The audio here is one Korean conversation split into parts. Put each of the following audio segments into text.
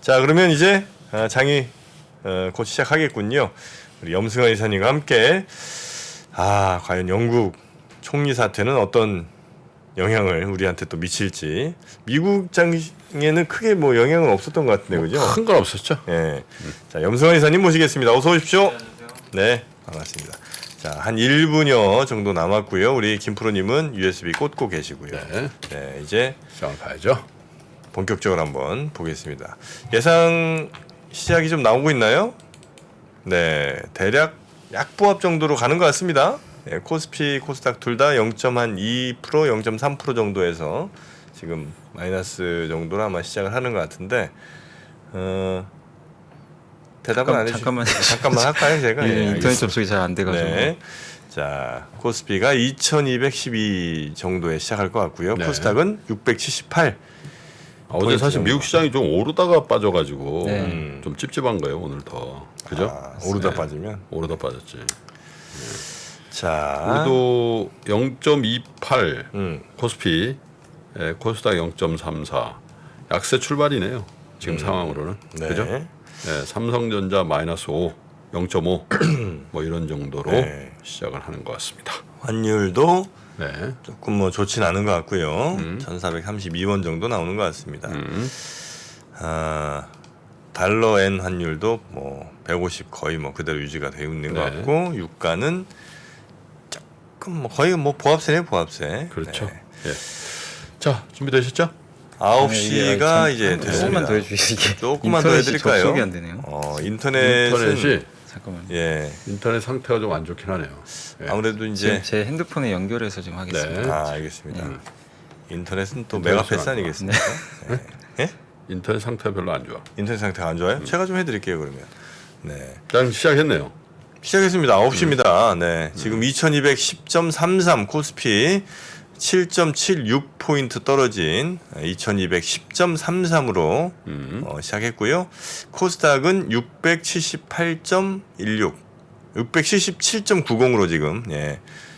자, 그러면 이제 장이 곧 시작하겠군요. 우리 염승환 이사님과 함께 과연 영국 총리 사태는 어떤 영향을 우리한테 또 미칠지. 미국 장에는 크게 뭐 영향은 없었던 것 같은데, 그죠? 큰 건 없었죠. 예. 자, 염승환 이사님 모시겠습니다. 어서 오십시오. 네, 반갑습니다. 자, 한 1분여 정도 남았고요. 우리 김프로님은 USB 꽂고 계시고요. 네, 이제 시작을 봐야죠. 본격적으로 한번 보겠습니다. 예상 시작이 좀 나오고 있나요? 네, 대략 약보합 정도로 가는 것 같습니다. 네, 코스피, 코스닥 둘 다 0.2%, 0.3% 정도에서 지금 마이너스 정도로 아마 시작을 하는 것 같은데 대답은 안 해주시죠. 잠깐만 할까요, 제가? 예, 인터넷 접속이 잘 안 돼가지고. 네. 자, 코스피가 2212 정도에 시작할 것 같고요. 네. 코스닥은 678. 어제 사실 미국 시장이 좀 오르다가 빠져가지고 네. 좀 찝찝한 거예요 오늘 더. 그죠? 오르다 네. 빠지면. 오르다 빠졌지. 자, 우리도 0.28 코스피, 코스닥 0.34 약세 출발이네요. 지금 상황으로는. 네. 그죠? 네, 삼성전자 마이너스 5, 0.5 뭐 이런 정도로 네. 시작을 하는 것 같습니다. 환율도 네. 조금 뭐 좋진 않은 것 같고요. 1432원 정도 나오는 것 같습니다. 달러엔 환율도 뭐 150 거의 뭐 그대로 유지가 되어 있는 것 네. 같고, 유가는 조금 뭐 거의 뭐 보합세네요, 보합세. 그렇죠. 네. 예. 자, 준비되셨죠? 9시가 이제 됐습니다. 조금만 더 해주시기. 조금만 더 인터넷이 해드릴까요? 접속이 안 되네요. 인터넷이 잠깐만. 예, 인터넷 상태가 좀 안 좋긴 하네요. 예. 아무래도 이제 제 핸드폰에 연결해서 좀 하겠습니다. 알겠습니다. 인터넷은 또 인터넷은 메가패스 안 아니겠습니까? 네. 예? 인터넷 상태가 별로 안 좋아. 인터넷 상태가 안 좋아요? 제가 좀 해드릴게요, 그러면. 네. 일단 시작했네요. 시작했습니다. 9시입니다. 네. 지금 2210.33 코스피 7.76포인트 떨어진 2210.33으로 시작했고요. 코스닥은 678.16, 677.90으로 지금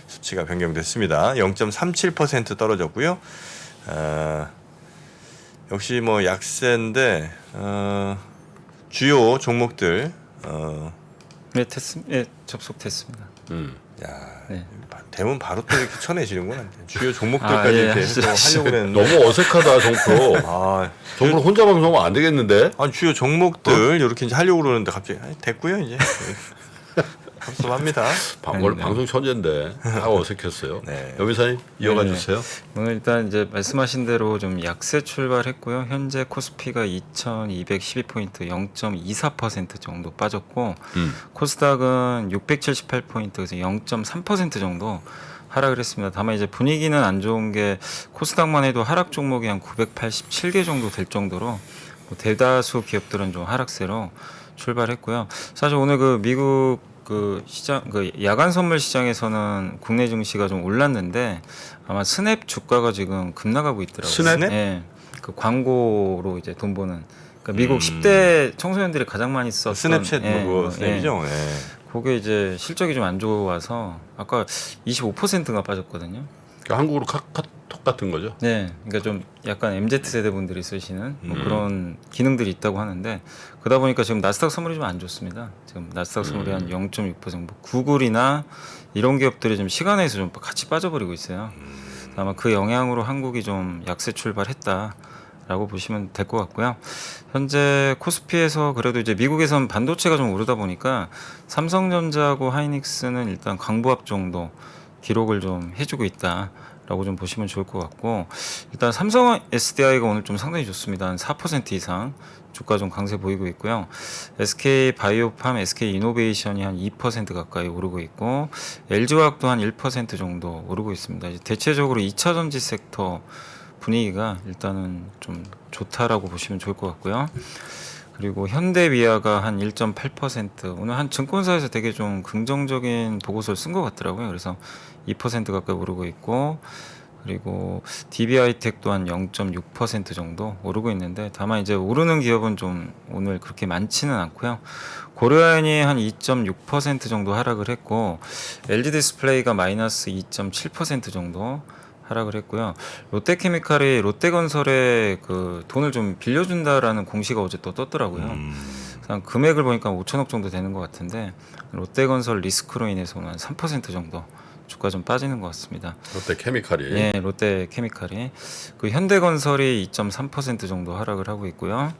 수치가 변경됐습니다. 0.37% 떨어졌고요. 역시 뭐 약세인데 주요 종목들 네, 접속됐습니다. 야, 네. 대문 바로 또 이렇게 쳐내시는구나. 주요 종목들까지 예, 이렇게 해서 하려고 그랬는데. 너무 어색하다 정프로. 아, 정프로 혼자 방송하면 안 되겠는데? 아니, 주요 종목들 이렇게 이제 하려고 그러는데 갑자기 됐고요 이제. 합섭합니다. 원래 방송 천재인데 다 어색했어요. 네. 여기사님 이어가 네. 주세요. 오늘 일단 이제 말씀하신 대로 좀 약세 출발했고요. 현재 코스피가 2,212포인트 0.24% 정도 빠졌고 코스닥은 678포인트 그래서 0.3% 정도 하락을 했습니다. 다만 이제 분위기는 안 좋은 게 코스닥만 해도 하락 종목이 한 987개 정도 될 정도로 뭐 대다수 기업들은 좀 하락세로 출발했고요. 사실 오늘 그 미국 시장 야간 선물 시장에서는 국내 증시가 좀 올랐는데 아마 스냅 주가가 지금 급락하고 있더라고요. 스냅? 네. 그 광고로 이제 돈 버는 그러니까 미국 10대 청소년들이 가장 많이 썼던 스냅챗 뭐 스냅이죠. 그게 이제 실적이 좀 안 좋아서 아까 25%가 빠졌거든요. 그러니까 한국으로 카톡 같은 거죠. 네, 그러니까 좀 약간 MZ 세대 분들이 쓰시는 뭐 그런 기능들이 있다고 하는데 그러다 보니까 지금 나스닥 선물이 좀 안 좋습니다. 지금 나스닥 선물이 한 0.6%, 뭐 구글이나 이런 기업들이 좀 시간에서 좀 같이 빠져버리고 있어요. 아마 그 영향으로 한국이 좀 약세 출발했다라고 보시면 될 것 같고요. 현재 코스피에서 그래도 이제 미국에선 반도체가 좀 오르다 보니까 삼성전자하고 하이닉스는 일단 강보합 정도 기록을 좀 해주고 있다라고 좀 보시면 좋을 것 같고 일단 삼성 SDI가 오늘 좀 상당히 좋습니다. 한 4% 이상 주가 좀 강세 보이고 있고요. SK 바이오팜, SK 이노베이션이 한 2% 가까이 오르고 있고 LG화학도 한 1% 정도 오르고 있습니다. 이제 대체적으로 2차 전지 섹터 분위기가 일단은 좀 좋다라고 보시면 좋을 것 같고요. 그리고 현대위아가 한 1.8% 오늘 한 증권사에서 되게 좀 긍정적인 보고서를 쓴 것 같더라고요. 그래서 2% 가까이 오르고 있고 그리고 DB하이텍 또한 0.6% 정도 오르고 있는데 다만 이제 오르는 기업은 좀 오늘 그렇게 많지는 않고요. 고려아연이 한 2.6% 정도 하락을 했고 LG 디스플레이가 마이너스 2.7% 정도 하락을 했고요. 롯데케미칼이 롯데건설에 그 돈을 좀 빌려준다라는 공시가 어제 또 떴더라고요. 그냥 금액을 보니까 5천억 정도 되는 것 같은데 롯데건설 리스크로 인해서 한 3% 정도 주가 좀 빠지는 것 같습니다. 롯데 케미칼이. 예, 롯데케미칼이 그 현대건설이 2.3% 정도 하락을 하고 있고요.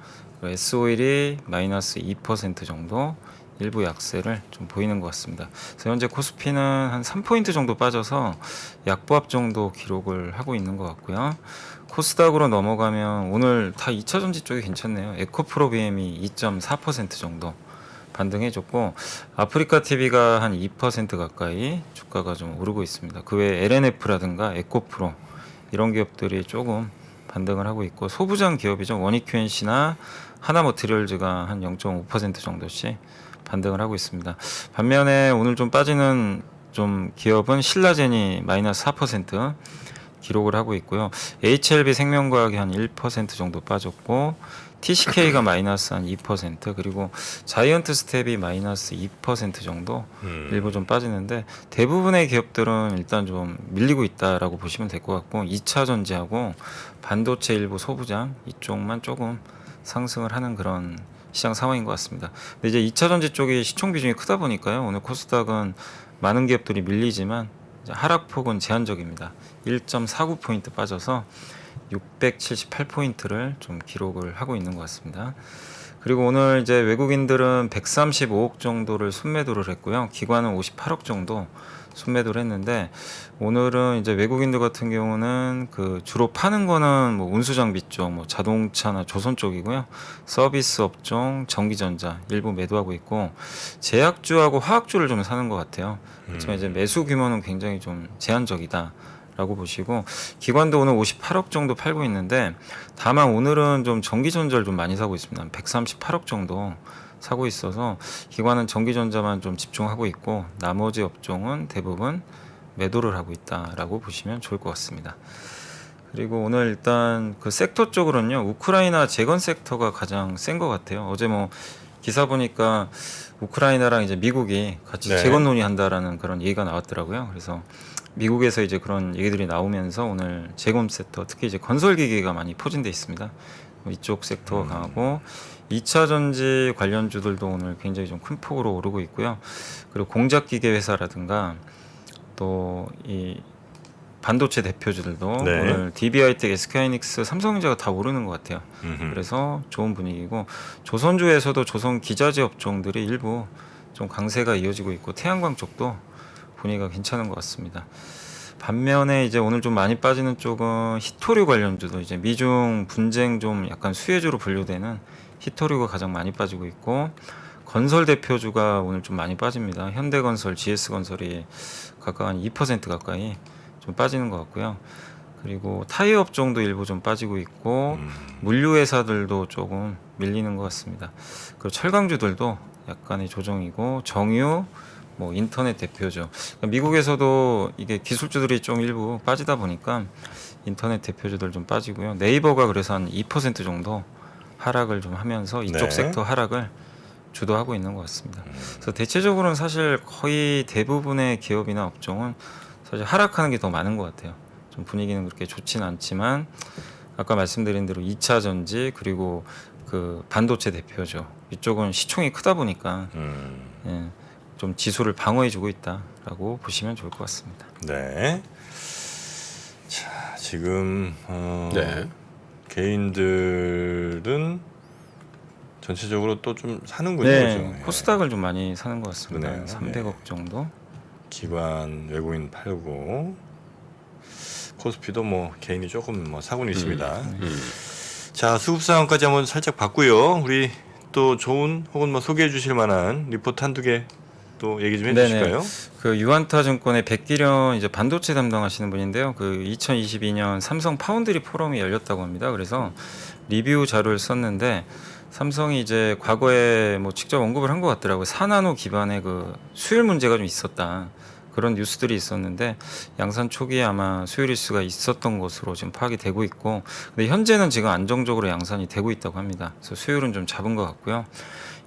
S오일이 마이너스 2% 정도 일부 약세를 좀 보이는 것 같습니다. 그래서 현재 코스피는 한 3포인트 정도 빠져서 약보합 정도 기록을 하고 있는 것 같고요. 코스닥으로 넘어가면 오늘 다 2차 전지 쪽이 괜찮네요. 에코프로 BM이 2.4% 정도 반등해줬고 아프리카 TV가 한 2% 가까이 주가가 좀 오르고 있습니다. 그 외에 LNF라든가 에코프로 이런 기업들이 조금 반등을 하고 있고 소부장 기업이죠. 원익QNC나 하나머티리얼즈가 한 0.5% 정도씩 반등을 하고 있습니다. 반면에 오늘 좀 빠지는 좀 기업은 신라젠이 마이너스 4% 기록을 하고 있고요. HLB 생명과학이 한 1% 정도 빠졌고 TCK가 마이너스 한 2% 그리고 자이언트 스텝이 마이너스 2% 정도 일부 좀 빠지는데 대부분의 기업들은 일단 좀 밀리고 있다라고 보시면 될 것 같고 2차 전지하고 반도체 일부 소부장 이쪽만 조금 상승을 하는 그런 시장 상황인 것 같습니다. 근데 이제 2차 전지 쪽이 시총 비중이 크다 보니까요. 오늘 코스닥은 많은 기업들이 밀리지만 하락폭은 제한적입니다. 1.49포인트 빠져서 678포인트를 좀 기록을 하고 있는 것 같습니다. 그리고 오늘 이제 외국인들은 135억 정도를 순매도를 했고요. 기관은 58억 정도 순매도를 했는데 오늘은 이제 외국인들 같은 경우는 그 주로 파는 거는 뭐 운수장비 쪽, 뭐 자동차나 조선 쪽이고요. 서비스 업종, 전기전자 일부 매도하고 있고 제약주하고 화학주를 좀 사는 것 같아요. 그렇지만 이제 매수 규모는 굉장히 좀 제한적이다. 라고 보시고 기관도 오늘 58억 정도 팔고 있는데 다만 오늘은 좀 전기전자를 좀 많이 사고 있습니다. 138억 정도 사고 있어서 기관은 전기전자만 좀 집중하고 있고 나머지 업종은 대부분 매도를 하고 있다라고 보시면 좋을 것 같습니다. 그리고 오늘 일단 그 섹터 쪽으로는요 우크라이나 재건 섹터가 가장 센 것 같아요. 어제 뭐 기사 보니까 우크라이나랑 이제 미국이 같이 네. 재건 논의한다라는 그런 얘기가 나왔더라고요. 그래서 미국에서 이제 그런 얘기들이 나오면서 오늘 재건 섹터 특히 이제 건설기기가 많이 포진돼 있습니다. 이쪽 섹터가 강하고 2차 전지 관련주들도 오늘 굉장히 좀 큰 폭으로 오르고 있고요. 그리고 공작기계 회사라든가 또 이 반도체 대표주들도 네. 오늘 DB하이텍, SK하이닉스, 삼성전자가 다 오르는 것 같아요. 음흠. 그래서 좋은 분위기고 조선주에서도 조선 기자재 업종들이 일부 좀 강세가 이어지고 있고 태양광 쪽도 분위기가 괜찮은 것 같습니다. 반면에 이제 오늘 좀 많이 빠지는 쪽은 히토류 관련주도 이제 미중 분쟁 좀 약간 수혜주로 분류되는 히토류가 가장 많이 빠지고 있고 건설 대표주가 오늘 좀 많이 빠집니다. 현대건설, GS건설이 각각 한 2% 가까이 좀 빠지는 것 같고요. 그리고 타이어 업종도 일부 좀 빠지고 있고 물류 회사들도 조금 밀리는 것 같습니다. 그리고 철강주들도 약간의 조정이고 정유 뭐 인터넷 대표죠. 그러니까 미국에서도 이게 기술주들이 좀 일부 빠지다 보니까 인터넷 대표주들 좀 빠지고요. 네이버가 그래서 한 2% 정도 하락을 좀 하면서 이쪽 네. 섹터 하락을 주도하고 있는 것 같습니다. 그래서 대체적으로는 사실 거의 대부분의 기업이나 업종은 사실 하락하는 게 더 많은 것 같아요. 좀 분위기는 그렇게 좋지는 않지만 아까 말씀드린 대로 2차 전지 그리고 그 반도체 대표죠. 이쪽은 시총이 크다 보니까 예, 좀 지수를 방어해주고 있다라고 보시면 좋을 것 같습니다. 네. 자, 지금 네. 개인들은 전체적으로 또 좀 사는군요. 네, 그죠? 예. 코스닥을 좀 많이 사는 것 같습니다. 그러네요. 300억 정도. 기관 외국인 팔고 코스피도 뭐 개인이 조금 뭐 사고는 있습니다. 자, 수급 상황까지 한번 살짝 봤고요. 우리 또 좋은 혹은 뭐 소개해 주실 만한 리포트 한두 개 또 얘기 좀 해주실까요? 그 유한타 증권의 백기련 이제 반도체 담당하시는 분인데요. 그 2022년 삼성 파운드리 포럼이 열렸다고 합니다. 그래서 리뷰 자료를 썼는데 삼성이 이제 과거에 뭐 직접 언급을 한 것 같더라고요. 4나노 기반의 그 수율 문제가 좀 있었다. 그런 뉴스들이 있었는데 양산 초기에 아마 수율 이슈가 있었던 것으로 지금 파악이 되고 있고 근데 현재는 지금 안정적으로 양산이 되고 있다고 합니다. 그래서 수율은 좀 잡은 것 같고요.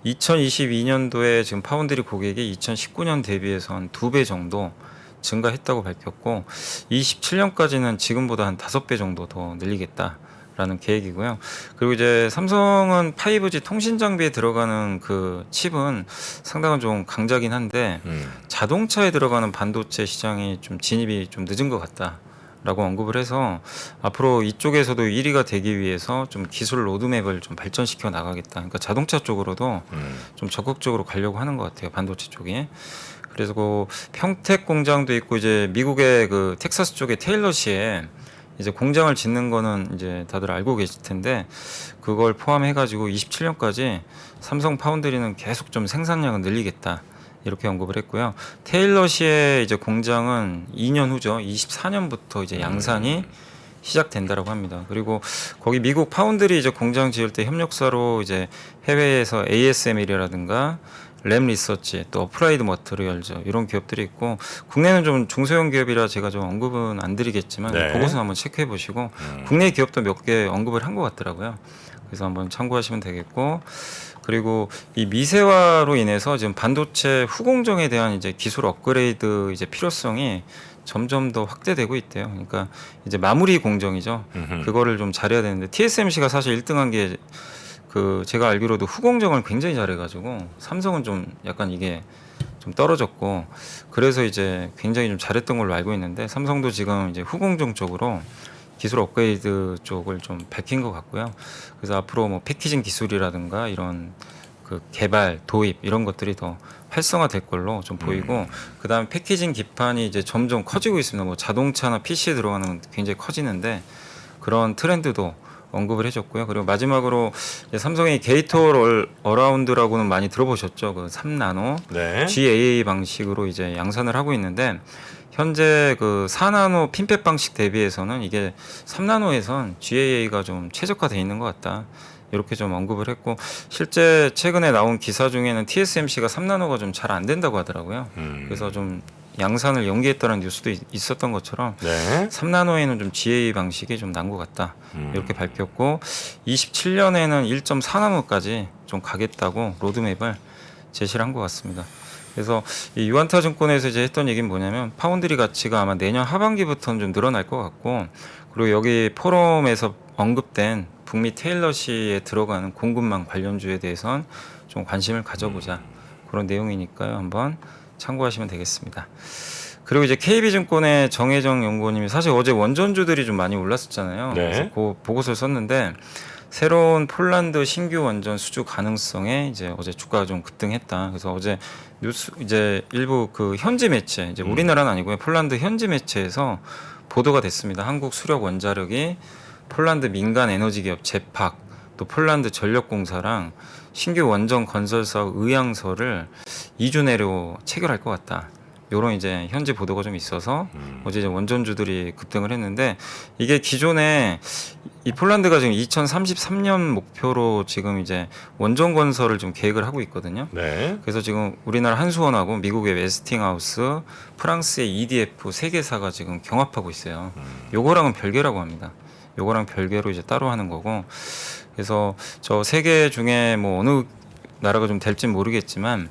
2022년도에 지금 파운드리 고객이 2019년 대비해서 한 2배 정도 증가했다고 밝혔고 27년까지는 지금보다 한 5배 정도 더 늘리겠다라는 계획이고요. 그리고 이제 삼성은 5G 통신 장비에 들어가는 그 칩은 상당히 좀 강자긴 한데 자동차에 들어가는 반도체 시장이 좀 진입이 좀 늦은 것 같다. 라고 언급을 해서 앞으로 이쪽에서도 1위가 되기 위해서 좀 기술 로드맵을 좀 발전시켜 나가겠다. 그러니까 자동차 쪽으로도 좀 적극적으로 가려고 하는 것 같아요. 반도체 쪽에. 그래서 그 평택 공장도 있고 이제 미국의 그 텍사스 쪽의 테일러시에 이제 공장을 짓는 거는 이제 다들 알고 계실 텐데 그걸 포함해 가지고 27년까지 삼성 파운드리는 계속 좀 생산량을 늘리겠다. 이렇게 언급을 했고요. 테일러시의 이제 공장은 2년 후죠. 24년부터 이제 양산이 시작된다라고 합니다. 그리고 거기 미국 파운드리 이제 공장 지을 때 협력사로 이제 해외에서 ASML이라든가 램 리서치 또 어플라이드 머티리얼즈 이런 기업들이 있고 국내는 좀 중소형 기업이라 제가 좀 언급은 안 드리겠지만 네. 보고서 한번 체크해 보시고 국내 기업도 몇 개 언급을 한 것 같더라고요. 그래서 한번 참고하시면 되겠고 그리고 이 미세화로 인해서 지금 반도체 후공정에 대한 이제 기술 업그레이드 이제 필요성이 점점 더 확대되고 있대요. 그러니까 이제 마무리 공정이죠. 그거를 좀 잘해야 되는데 TSMC가 사실 1등한 게 그 제가 알기로도 후공정을 굉장히 잘해가지고 삼성은 좀 약간 이게 좀 떨어졌고 그래서 이제 굉장히 좀 잘했던 걸로 알고 있는데 삼성도 지금 이제 후공정 쪽으로 기술 업그레이드 쪽을 좀 밝힌 것 같고요. 그래서 앞으로 뭐 패키징 기술이라든가 이런 그 개발, 도입 이런 것들이 더 활성화될 걸로 좀 보이고 그다음에 패키징 기판이 이제 점점 커지고 있습니다. 뭐 자동차나 PC에 들어가는 건 굉장히 커지는데 그런 트렌드도 언급을 해줬고요. 그리고 마지막으로 이제 삼성의 게이트 어라운드라고는 많이 들어보셨죠? 그 3나노 네. GAA 방식으로 이제 양산을 하고 있는데 현재 그 4나노 핀팻 방식 대비해서는 이게 3나노에선 GAA가 좀 최적화되어 있는 것 같다. 이렇게 좀 언급을 했고 실제 최근에 나온 기사 중에는 TSMC가 3나노가 좀 잘 안 된다고 하더라고요. 그래서 좀 양산을 연기했다는 뉴스도 있었던 것처럼 네. 3나노에는 좀 GAA 방식이 좀 난 것 같다. 이렇게 밝혔고 27년에는 1.4나노까지 좀 가겠다고 로드맵을 제시를 한 것 같습니다. 그래서 이 유안타 증권에서 이제 했던 얘기는 뭐냐면 파운드리 가치가 아마 내년 하반기부터는 좀 늘어날 것 같고 그리고 여기 포럼에서 언급된 북미 테일러시에 들어가는 공급망 관련주에 대해선 좀 관심을 가져보자 그런 내용이니까요. 한번 참고하시면 되겠습니다. 그리고 이제 KB증권의 정혜정 연구원님이 사실 어제 원전주들이 좀 많이 올랐었잖아요. 네. 그래서 그 보고서를 썼는데 새로운 폴란드 신규 원전 수주 가능성에 이제 어제 주가가 좀 급등했다. 그래서 어제 뉴스 이제 일부 그 현지 매체 이제 우리나라는 아니고요. 폴란드 현지 매체에서 보도가 됐습니다. 한국 수력 원자력이 폴란드 민간 에너지 기업 제팍 또 폴란드 전력공사랑 신규 원전 건설 사업 의향서를 2주 내로 체결할 것 같다. 요런 이제 현지 보도가 좀 있어서 어제 이제 원전주들이 급등을 했는데 이게 기존에 이 폴란드가 지금 2033년 목표로 지금 이제 원전 건설을 좀 계획을 하고 있거든요. 네. 그래서 지금 우리나라 한수원하고 미국의 웨스팅하우스, 프랑스의 EDF 세 개사가 지금 경합하고 있어요. 요거랑은 별개라고 합니다. 요거랑 별개로 이제 따로 하는 거고. 그래서 저 세 개 중에 뭐 어느 나라가 좀 될진 모르겠지만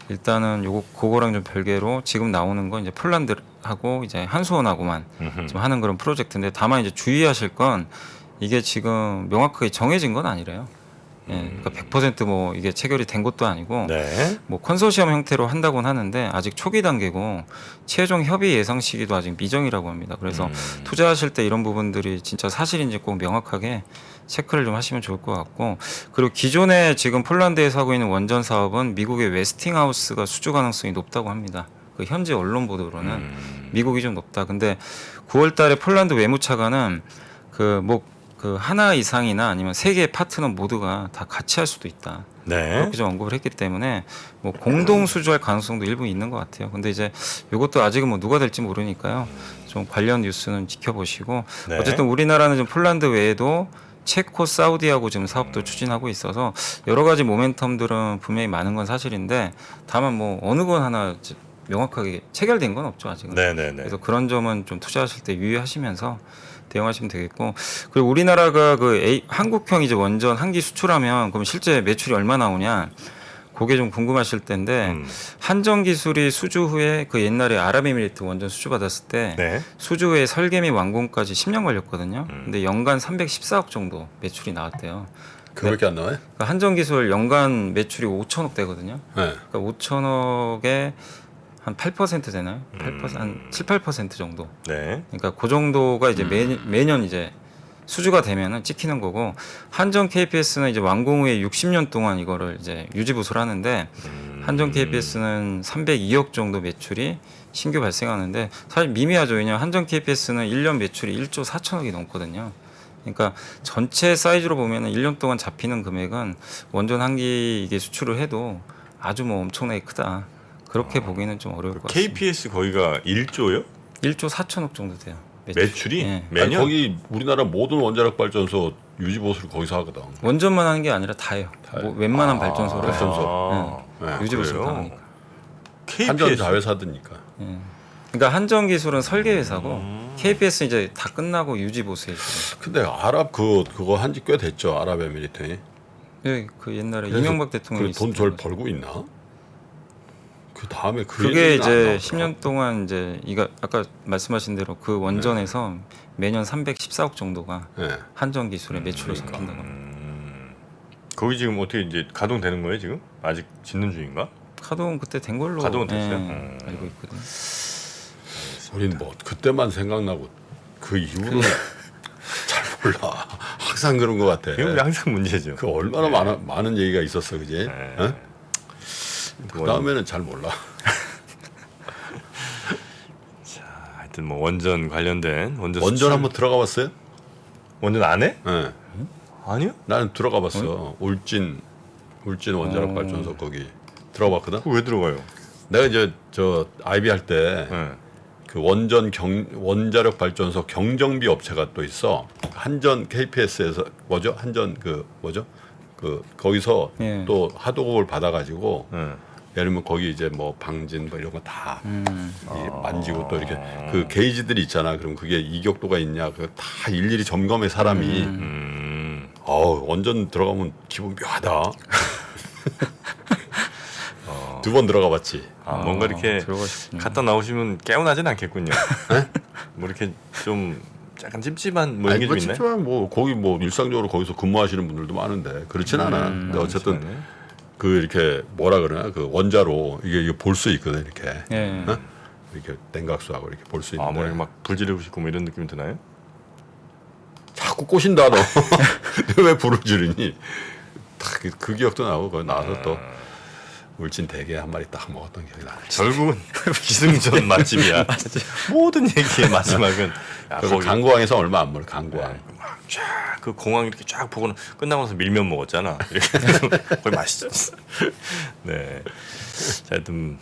일단은 요거 그거랑 좀 별개로 지금 나오는 건 이제 폴란드하고 이제 한수원하고만 지금 하는 그런 프로젝트인데 다만 이제 주의하실 건 이게 지금 명확하게 정해진 건 아니래요. 예, 그러니까 100%뭐 이게 체결이 된 것도 아니고 네. 뭐 컨소시엄 형태로 한다고는 하는데 아직 초기 단계고 최종 협의 예상 시기도 아직 미정이라고 합니다. 그래서 투자하실 때 이런 부분들이 진짜 사실인지 꼭 명확하게 체크를 좀 하시면 좋을 것 같고 그리고 기존에 지금 폴란드에서 하고 있는 원전 사업은 미국의 웨스팅하우스가 수주 가능성이 높다고 합니다. 그 현지 언론 보도로는 미국이 좀 높다. 근데 9월달에 폴란드 외무차관은 그 하나 이상이나 아니면 세 개의 파트너 모두가 다 같이 할 수도 있다. 네. 그렇게 좀 언급을 했기 때문에 뭐 공동 수주할 가능성도 일부 있는 것 같아요. 근데 이제 이것도 아직은 뭐 누가 될지 모르니까요. 좀 관련 뉴스는 지켜보시고 네. 어쨌든 우리나라는 좀 폴란드 외에도 체코, 사우디하고 지금 사업도 추진하고 있어서 여러 가지 모멘텀들은 분명히 많은 건 사실인데 다만 뭐 어느 건 하나 명확하게 체결된 건 없죠 아직은. 네네네. 그래서 그런 점은 좀 투자하실 때 유의하시면서 대응하시면 되겠고 그리고 우리나라가 그 한국형 이제 원전 한 기 수출하면 그럼 실제 매출이 얼마 나오냐? 그게 좀 궁금하실 텐데 한정 기술이 수주 후에 그 옛날에 아랍에미리트 원전 수주 받았을 때 네. 수주 후에 설계 및 완공까지 10년 걸렸거든요. 근데 연간 314억 정도 매출이 나왔대요. 그밖에 안 나와요? 그러니까 한정 기술 연간 매출이 5천억 되거든요. 네. 그러니까 5천억에 한 8% 되나요? 8%, 한 7, 8% 정도. 네. 그러니까 그 정도가 이제 매년 이제 수주가 되면은 찍히는 거고 한정 KPS는 이제 완공 후에 60년 동안 이거를 이제 유지 보수를 하는데 한정 KPS는 302억 정도 매출이 신규 발생하는데 사실 미미하죠. 왜냐하면 한정 KPS는 1년 매출이 1조 4천억이 넘거든요. 그러니까 전체 사이즈로 보면은 1년 동안 잡히는 금액은 원전 한 기 이게 수출을 해도 아주 뭐 엄청나게 크다. 그렇게 보기는 좀 어려울 것 같습니다. KPS 거기가 1조요? 1조 4천억 정도 돼요. 매출이 예. 매년? 아니, 거기 우리나라 모든 원자력 발전소 유지 보수를 거기서 하거든. 원전만 하는 게 아니라 다 해요. 뭐 웬만한 발전소를 발전소. 아, 네. 유지 보수를 다 그래요? 하니까. 한전 KPS 자회사드니까. 예. 그러니까 한정 기술은 설계 회사고 KPS 이제 다 끝나고 유지 보수해 줘요. 근데 아랍 그거 한지 꽤 됐죠. 아랍에미리트. 예, 그 옛날에 이명박 대통령이 돈 절 벌고 있나? 그 다음에 그게 얘기는 안 이제 나오더라. 10년 동안 이제 이거 아까 말씀하신 대로 그 원전에서 매년 314억 정도가 네. 한정 기술의 매출로 잡힌다고 합니다. 거기 지금 어떻게 이제 가동되는 거예요 지금? 아직 짓는 중인가? 가동 그때 된 걸로 가동은 예, 됐어요? 알고 있거든요. 우린 뭐 그때만 생각나고 그 이후로는 잘 몰라. 항상 그런 것 같아. 이건 항상 문제죠. 그 얼마나 많은 얘기가 있었어, 그지? 네. 어? 그 다음에는 잘 몰라. 하여튼 뭐 원전 관련된 원전 원전 수출- 한번 들어가 봤어요? 원전 안 해? 네. 아니요? 나는 들어가 봤어. 울진 원자력 발전소 거기 들어가 봤거든. 그거 왜 들어가요? 내가 이제 저 IB 할 때 그 네. 원자력 발전소 경정비 업체가 또 있어. 한전 KPS에서 뭐죠? 한전 그 뭐죠? 그 거기서 예. 또 하도급을 받아가지고 네. 예를 들면 거기 이제 뭐 방진 뭐 이런 거 다 아. 만지고 또 이렇게 그 게이지들이 있잖아. 그럼 그게 이격도가 있냐? 그 다 일일이 점검해 사람이. 원전 들어가면 기분 묘하다. 두 번 들어가 봤지. 뭔가 이렇게 들어가셨군요. 갔다 나오시면 개운하진 않겠군요. 뭐 이렇게 좀 약간 찝찝한 뭐 이런 게 좀 있나요? 찝찝한 뭐 거기 뭐 일상적으로 거기서 근무하시는 분들도 많은데 그렇진 않아. 근데 어쨌든 그렇지만요. 그 이렇게 뭐라 그러나 그 원자로 이게 볼 수 있거든 이렇게. 예. 어? 이렇게 땡각수하고 이렇게 볼 수 있는데. 머리 막 불지르고 싶고 뭐 이런 느낌이 드나요? 자꾸 꼬신다 너. 왜 불을 지르니? 그 기억도 나고 거기 나와서 또 울진 대게 한 마리 딱 먹었던 기억이 나네. 결국은 기승전 맛집이야. 모든 얘기의 마지막은 야, 거기 거기 강구항에서 얼마 안 멀어. 강구항. 쫙그 공항 이렇게 쫙 보고는 끝나고 나서 밀면 먹었잖아. 이렇게 거기 맛있죠. 네. 자, 하여튼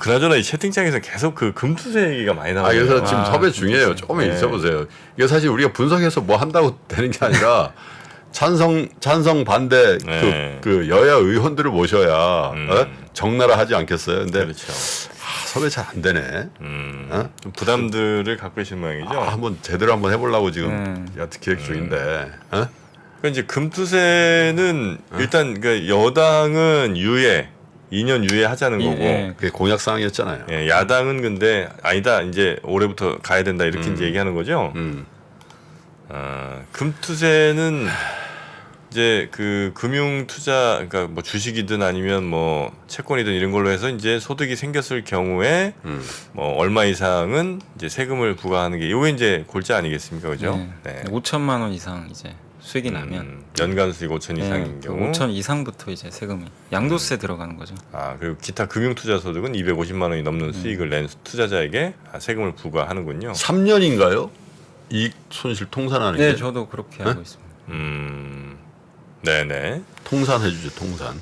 그나저나 이 채팅창에서 계속 그 금투세 얘기가 많이 나와요. 그래서 지금 섭외 중이에요. 조금만 네. 있어보세요. 이게 사실 우리가 분석해서 뭐 한다고 되는 게 아니라 찬성 반대 네. 그 여야 의원들을 모셔야 적나라 하지 않겠어요. 근데 그렇죠. 섭외 잘 안 되네. 좀 부담들을 갖고 계신 모양이죠. 한번 제대로 한번 해보려고 지금 여튼 기획 중인데. 그러니까 이제 금투세는 일단 그 여당은 유예 2년 유예하자는 거고 예. 그게 공약 사항이었잖아요. 예, 야당은 근데 아니다 이제 올해부터 가야 된다 이렇게 이제 얘기하는 거죠. 금투세는 이제 그 금융 투자 그러니까 뭐 주식이든 아니면 뭐 채권이든 이런 걸로 해서 이제 소득이 생겼을 경우에 뭐 얼마 이상은 이제 세금을 부과하는 게 요게 이제 골자 아니겠습니까, 그죠? 네. 5천만 원 이상 이제 수익이 나면 연간 수익 5천 이상인 그 경우 5천 이상부터 이제 세금이 양도세 들어가는 거죠. 그리고 기타 금융 투자 소득은 250만 원이 넘는 수익을 낸 투자자에게 세금을 부과하는군요. 3년인가요? 이익 손실 통산하는 네, 게? 저도 그렇게 알고 있습니다. 네네. 통산해주죠, 통산.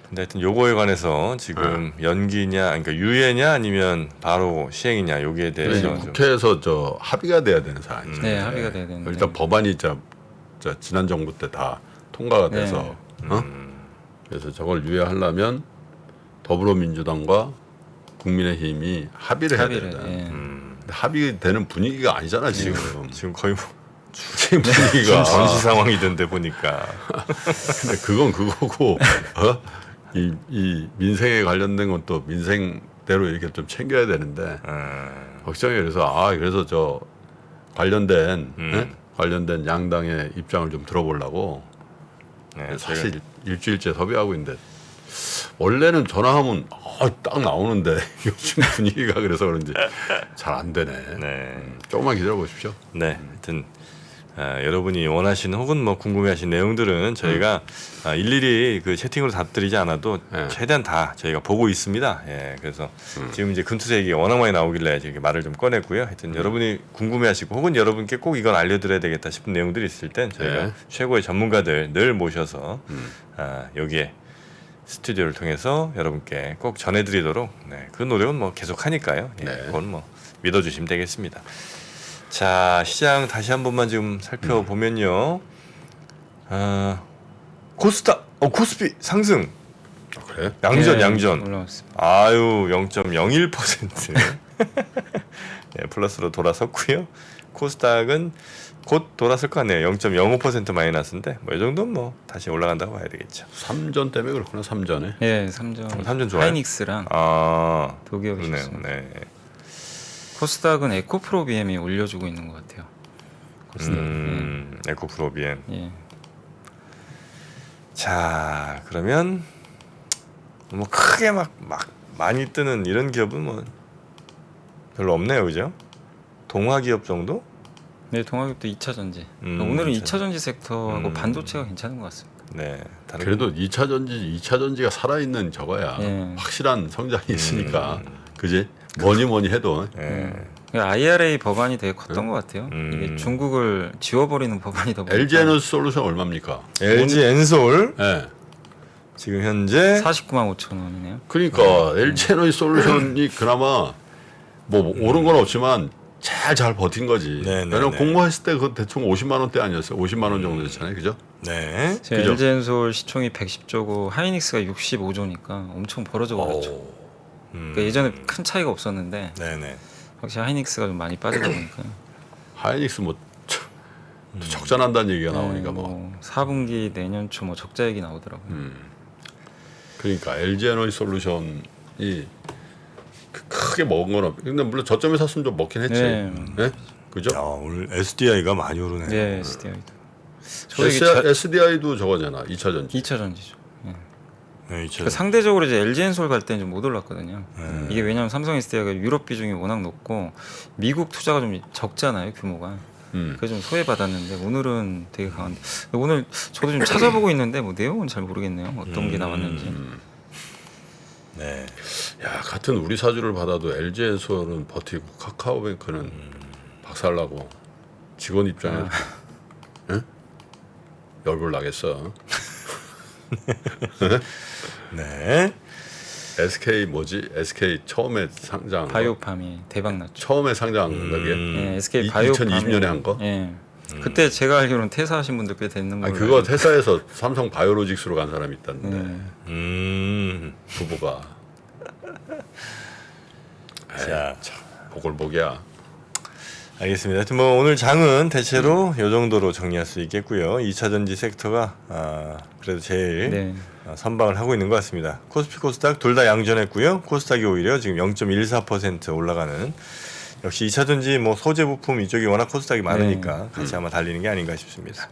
근데 하여튼 요거에 관해서 지금 연기냐, 그러니까 유예냐 아니면 바로 시행이냐 여기에 그래서 대해서 좀 국회에서 저 합의가 돼야 되는 사안이죠. 네, 합의가 돼야 되는데. 일단 법안이 저 지난 정부 때 다 통과가 돼서 그래서 저걸 유예하려면 더불어민주당과 국민의힘이 합의를 해야 합의를, 된다. 예. 근데 합의되는 분위기가 아니잖아 지금. 지금 거의 뭐 지금 분위기가. 전시 상황이던데 보니까 근데 그건 그거고 이 민생에 관련된 건 또 민생대로 이렇게 좀 챙겨야 되는데 걱정이 그래서 저 관련된 관련된 양당의 입장을 좀 들어보려고 네, 사실 일주일째 섭외하고 있는데 원래는 전화하면 딱 나오는데 요즘 분위기가 그래서 그런지 잘 안 되네. 네. 조금만 기다려 보십시오. 네, 하여튼 여러분이 원하시는 혹은 뭐 궁금해하신 내용들은 저희가 일일이 그 채팅으로 답드리지 않아도 네. 최대한 다 저희가 보고 있습니다. 예, 그래서 지금 이제 금투세 얘기가 워낙 많이 나오길래 이렇게 말을 좀 꺼냈고요. 하여튼 여러분이 궁금해하시고 혹은 여러분께 꼭 이건 알려드려야 되겠다 싶은 내용들이 있을 땐 저희가 네. 최고의 전문가들 늘 모셔서 여기에 스튜디오를 통해서 여러분께 꼭 전해드리도록 그 노력은 뭐 계속 하니까요. 예, 네. 그건 뭐 믿어주시면 되겠습니다. 자, 시장 다시 한 번만 지금 살펴보면요. 코스피 상승. 그래? 양전. 올라왔습니다. 아유, 0.01%. 네, 플러스로 돌아섰고요. 코스닥은 곧 돌아설 것 같네요. 0.05% 마이너스인데 뭐 이 정도는 뭐 다시 올라간다고 봐야 되겠죠. 3전 때문에 그렇구나. 3전에. 예, 삼전 좋아요? 하이닉스랑 아, 도기업이 그러네요. 좋습니다. 네. 코스닥은 에코프로 BM이 올려주고 있는 것 같아요. 코스닥. 에코프로비엔. 예. 자, 그러면 뭐 크게 막 많이 뜨는 이런 기업은 뭐 별로 없네요, 그죠? 동화 기업 정도? 네, 동학업도 2차 전지. 음, 오늘은 2차 2차 전지 섹터하고 음. 반도체가 괜찮은 것 같습니다. 네, 다른 그래도 2차 전지가 살아있는 저거야. 예. 확실한 성장이 있으니까. 그지? 뭐니 해도. 예. IRA 법안이 되게 컸던 것 같아요. 음. 이게 중국을 지워버리는 법안이다 보니까 LG 에너지 솔루션 얼마입니까? LG 엔솔 예. 지금 현재 49만 5천 원이네요. 그러니까 LG 에너지 솔루션이 그나마 뭐 오른 건 없지만 잘 버틴 거지. 네, 네, 왜냐면 네. 공모했을 때 그 대충 50만 원대 아니었어요? 50만 원 정도 됐잖아요, 그죠? 네. 제 그죠? LG엔솔 시총이 110조고 하이닉스가 65조니까 엄청 벌어져 버렸죠. 그러니까 예전에 큰 차이가 없었는데 네네. 확실히 하이닉스가 좀 많이 빠지다 보니까 하이닉스 뭐 적자난다는 얘기가 나오니까 뭐. 뭐 4분기 내년 초 뭐 적자 얘기 나오더라고요. 그러니까 LG 에너지 솔루션이 크게 먹은 건 없. 근데 물론 저점에 샀으면 좀 먹긴 했지. 네. 네? 그죠? 야, 오늘 SDI가 많이 오르네요. 네, SDI도. 저도 이게 SDI도 저거잖아. 2차 전지. 2차 전지죠. 예. 네, 그러니까 상대적으로 이제 LG엔솔 갈 때는 좀 못 올랐거든요. 이게 왜냐하면 삼성 SDI가 유럽 비중이 워낙 높고 미국 투자가 좀 적잖아요, 규모가. 그래서 좀 소외받았는데 오늘은 되게 강한데 오늘 저도 좀 찾아보고 있는데 뭐 내용은 잘 모르겠네요. 어떤 게 나왔는지. 네. 야, 같은 우리 사주를 받아도 LG 엔솔은 버티고 카카오뱅크는 박살나고 직원 입장에서 응? 열불 나겠어. 네. SK 뭐지? SK 처음에 상장. 바이오팜이 대박 났죠. 처음에 상장한 건가 그게? 예, SK 바이오팜이 2020년에 한 거? 예. 그때 제가 알기로는 퇴사하신 분들 꽤 됐는 걸로. 아니 그거 알고 퇴사해서 삼성 바이오로직스로 간 사람이 있다는데 부부가. 자, 보글보기야. 알겠습니다. 하여튼 뭐 오늘 장은 대체로 이 정도로 정리할 수 있겠고요. 2차 전지 섹터가 그래도 제일 네. 선방을 하고 있는 것 같습니다. 코스피 코스닥 둘 다 양전했고요. 코스닥이 오히려 지금 0.14% 올라가는 역시 2차 전지 뭐 소재 부품 이쪽이 워낙 코스닥이 많으니까 같이 아마 달리는 게 아닌가 싶습니다.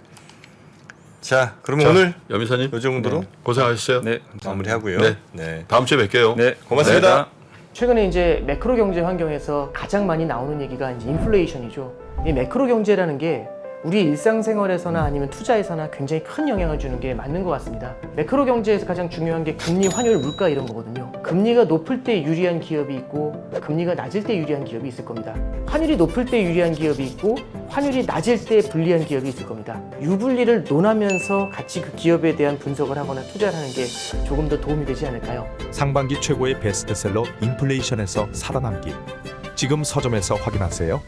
자, 그러면 오늘 여미사님 이 정도로 고생하셨어요. 네, 감사합니다. 마무리하고요. 네. 네. 다음 주에 뵐게요. 네, 고맙습니다. 감사합니다. 최근에 이제 매크로 경제 환경에서 가장 많이 나오는 얘기가 이제 인플레이션이죠. 이 매크로 경제라는 게 우리 일상생활에서나 아니면 투자에서나 굉장히 큰 영향을 주는 게 맞는 것 같습니다. 매크로 경제에서 가장 중요한 게 금리, 환율, 물가 이런 거거든요. 금리가 높을 때 유리한 기업이 있고 금리가 낮을 때 유리한 기업이 있을 겁니다. 환율이 높을 때 유리한 기업이 있고 환율이 낮을 때 불리한 기업이 있을 겁니다. 유불리를 논하면서 같이 그 기업에 대한 분석을 하거나 투자를 하는 게 조금 더 도움이 되지 않을까요? 상반기 최고의 베스트셀러 인플레이션에서 살아남기. 지금 서점에서 확인하세요.